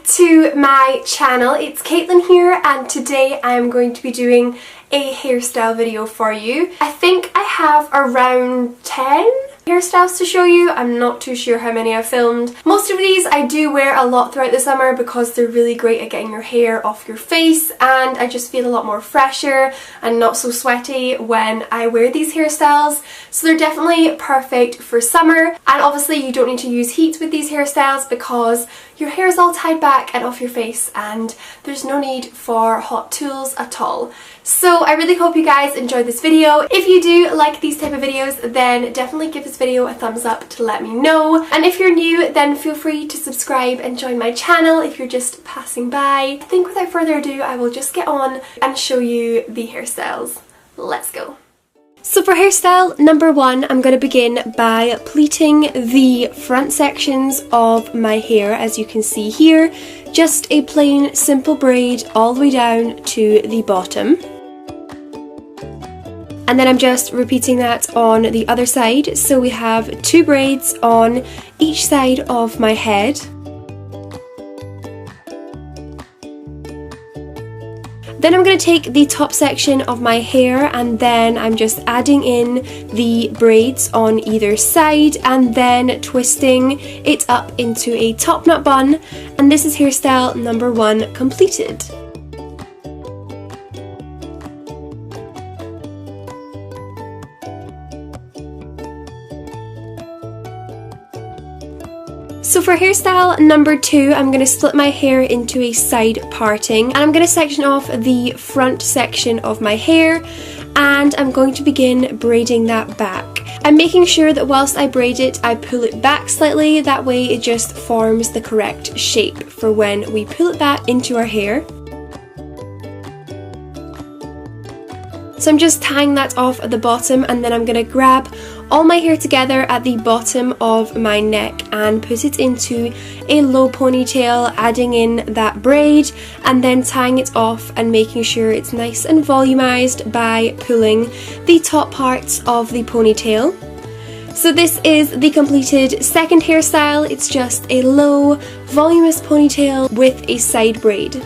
to my channel. It's Caitlin here, and today I am going to be doing a hairstyle video for you. I think I have around 10 hairstyles to show you. I'm not too sure how many I've filmed. Most of these I do wear a lot throughout the summer because they're really great at getting your hair off your face, and I just feel a lot more fresher and not so sweaty when I wear these hairstyles. So they're definitely perfect for summer, and obviously you don't need to use heat with these hairstyles because your hair is all tied back and off your face and there's no need for hot tools at all. So I really hope you guys enjoyed this video. If you do like these type of videos, then definitely give this video a thumbs up to let me know. And if you're new, then feel free to subscribe and join my channel if you're just passing by. I think without further ado, I will just get on and show you the hairstyles. Let's go. So for hairstyle number 1, I'm going to begin by pleating the front sections of my hair, as you can see here. Just a plain simple braid all the way down to the bottom. And then I'm just repeating that on the other side. So we have 2 braids on each side of my head. Then I'm going to take the top section of my hair, and then I'm just adding in the braids on either side and then twisting it up into a top knot bun, and this is hairstyle number 1 completed. So for hairstyle number 2, I'm going to split my hair into a side parting, and I'm going to section off the front section of my hair, and I'm going to begin braiding that back. I'm making sure that whilst I braid it, I pull it back slightly, that way it just forms the correct shape for when we pull it back into our hair. So I'm just tying that off at the bottom, and then I'm going to grab all my hair together at the bottom of my neck and put it into a low ponytail, adding in that braid and then tying it off and making sure it's nice and volumized by pulling the top parts of the ponytail. So this is the completed second hairstyle. It's just a low, voluminous ponytail with a side braid.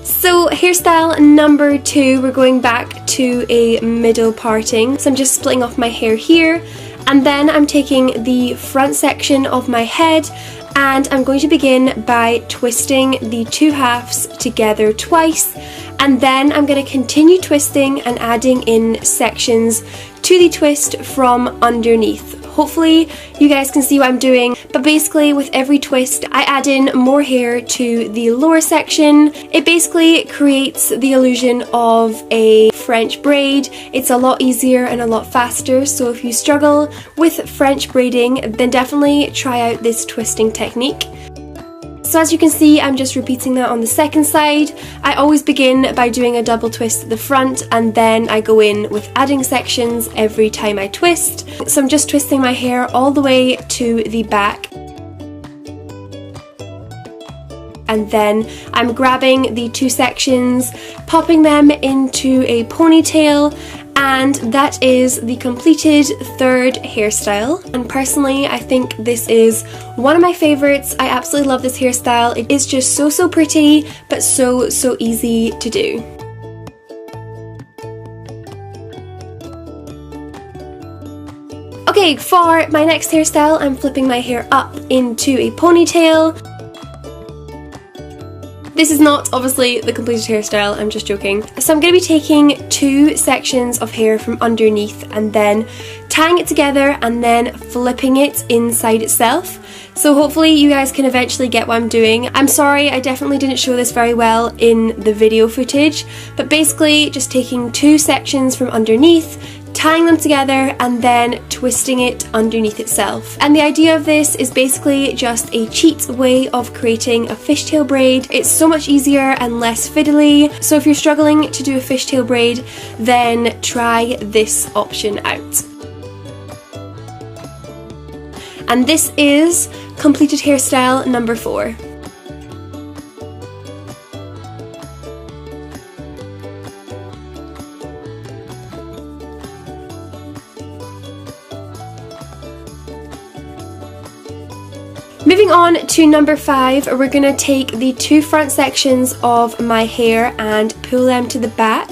So hairstyle number 2, we're going back to a middle parting. So I'm just splitting off my hair here, and then I'm taking the front section of my head and I'm going to begin by twisting the 2 halves together twice, and then I'm going to continue twisting and adding in sections to the twist from underneath. Hopefully you guys can see what I'm doing, but basically with every twist I add in more hair to the lower section. It basically creates the illusion of a French braid. It's a lot easier and a lot faster, so if you struggle with French braiding, then definitely try out this twisting technique. So as you can see, I'm just repeating that on the second side. I always begin by doing a double twist at the front, and then I go in with adding sections every time I twist. So I'm just twisting my hair all the way to the back. And then I'm grabbing the 2 sections, popping them into a ponytail, and that is the completed third hairstyle. And personally, I think this is one of my favorites. I absolutely love this hairstyle. It is just so pretty, but so easy to do. Okay, for my next hairstyle, I'm flipping my hair up into a ponytail. This is not obviously the completed hairstyle, I'm just joking. So I'm going to be taking 2 sections of hair from underneath and then tying it together and then flipping it inside itself. So hopefully you guys can eventually get what I'm doing. I'm sorry, I definitely didn't show this very well in the video footage, but basically just taking 2 sections from underneath, tying them together and then twisting it underneath itself. And the idea of this is basically just a cheat way of creating a fishtail braid. It's so much easier and less fiddly, so if you're struggling to do a fishtail braid, then try this option out. And this is completed hairstyle number 4. Moving on to number 5, we're going to take the 2 front sections of my hair and pull them to the back.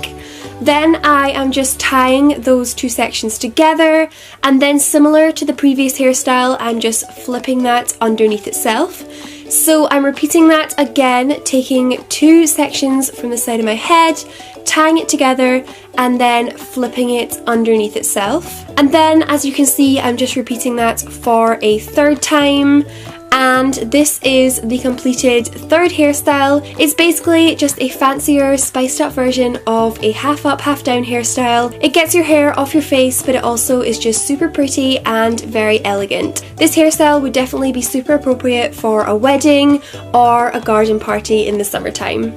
Then I am just tying those 2 sections together, and then similar to the previous hairstyle, I'm just flipping that underneath itself. So I'm repeating that again, taking 2 sections from the side of my head, tying it together, and then flipping it underneath itself. And then, as you can see, I'm just repeating that for a 3rd time. And this is the completed 3rd hairstyle. It's basically just a fancier, spiced up version of a half up, half down hairstyle. It gets your hair off your face, but it also is just super pretty and very elegant. This hairstyle would definitely be super appropriate for a wedding or a garden party in the summertime.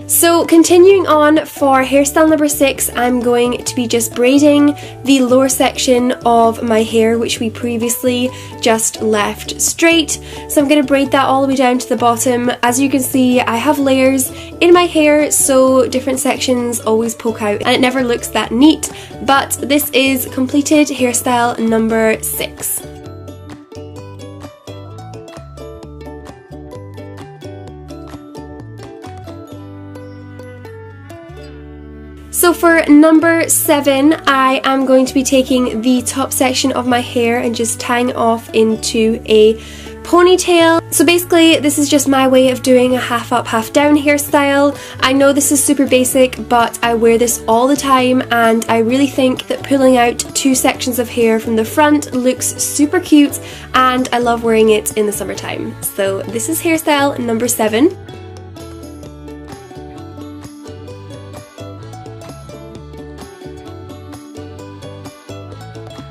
So continuing on for hairstyle number 6, I'm going to be just braiding the lower section of my hair, which we previously just left straight. So I'm going to braid that all the way down to the bottom. As you can see, I have layers in my hair, so different sections always poke out and it never looks that neat, but this is completed hairstyle number 6. So for number 7, I am going to be taking the top section of my hair and just tying it off into a ponytail. So basically this is just my way of doing a half up, half down hairstyle. I know this is super basic, but I wear this all the time and I really think that pulling out 2 sections of hair from the front looks super cute, and I love wearing it in the summertime. So this is hairstyle number 7.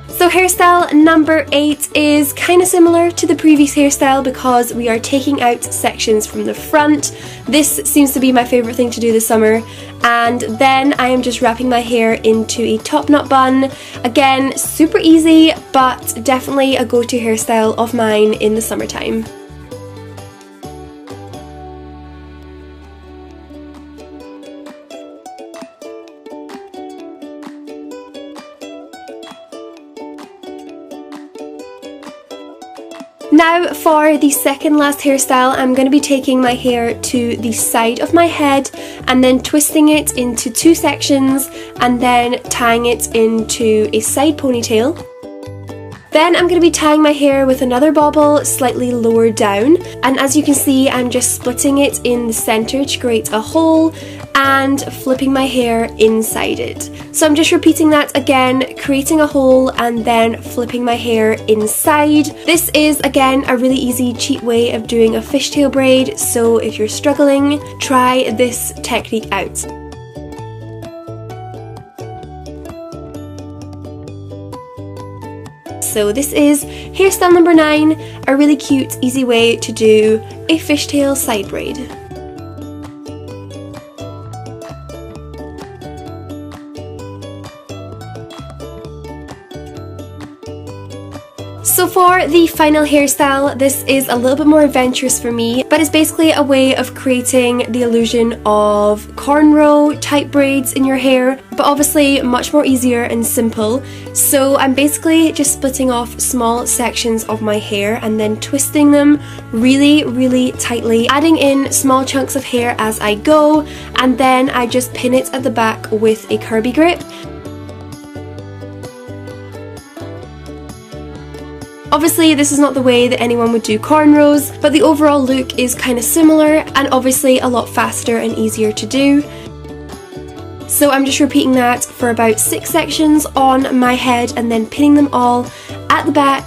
So hairstyle number 8 is kind of similar to the previous hairstyle because we are taking out sections from the front. This seems to be my favourite thing to do this summer. And then I am just wrapping my hair into a top knot bun. Again, super easy, but definitely a go-to hairstyle of mine in the summertime. Now for the second last hairstyle, I'm going to be taking my hair to the side of my head and then twisting it into 2 sections and then tying it into a side ponytail. Then I'm going to be tying my hair with another bobble slightly lower down, and as you can see I'm just splitting it in the centre to create a hole and flipping my hair inside it. So I'm just repeating that again, creating a hole and then flipping my hair inside. This is again a really easy, cheap way of doing a fishtail braid, so if you're struggling, try this technique out. So this is hairstyle number 9, a really cute, easy way to do a fishtail side braid. So for the final hairstyle, this is a little bit more adventurous for me, but it's basically a way of creating the illusion of cornrow type braids in your hair, but obviously much more easier and simple. So I'm basically just splitting off small sections of my hair and then twisting them really, really tightly, adding in small chunks of hair as I go, and then I just pin it at the back with a curby grip. Obviously this is not the way that anyone would do cornrows, but the overall look is kind of similar and obviously a lot faster and easier to do. So I'm just repeating that for about 6 sections on my head and then pinning them all at the back.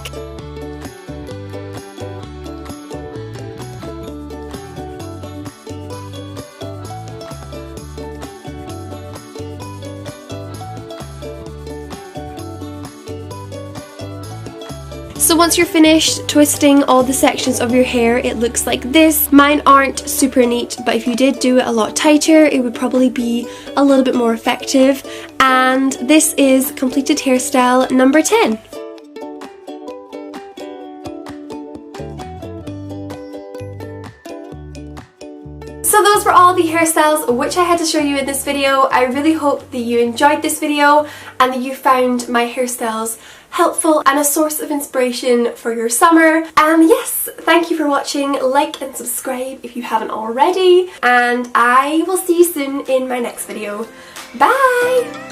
So once you're finished twisting all the sections of your hair, it looks like this. Mine aren't super neat, but if you did do it a lot tighter, it would probably be a little bit more effective. And this is completed hairstyle number 10. So those were all the hairstyles which I had to show you in this video. I really hope that you enjoyed this video and that you found my hairstyles helpful and a source of inspiration for your summer. And yes, thank you for watching. Like and subscribe if you haven't already, and I will see you soon in my next video. Bye!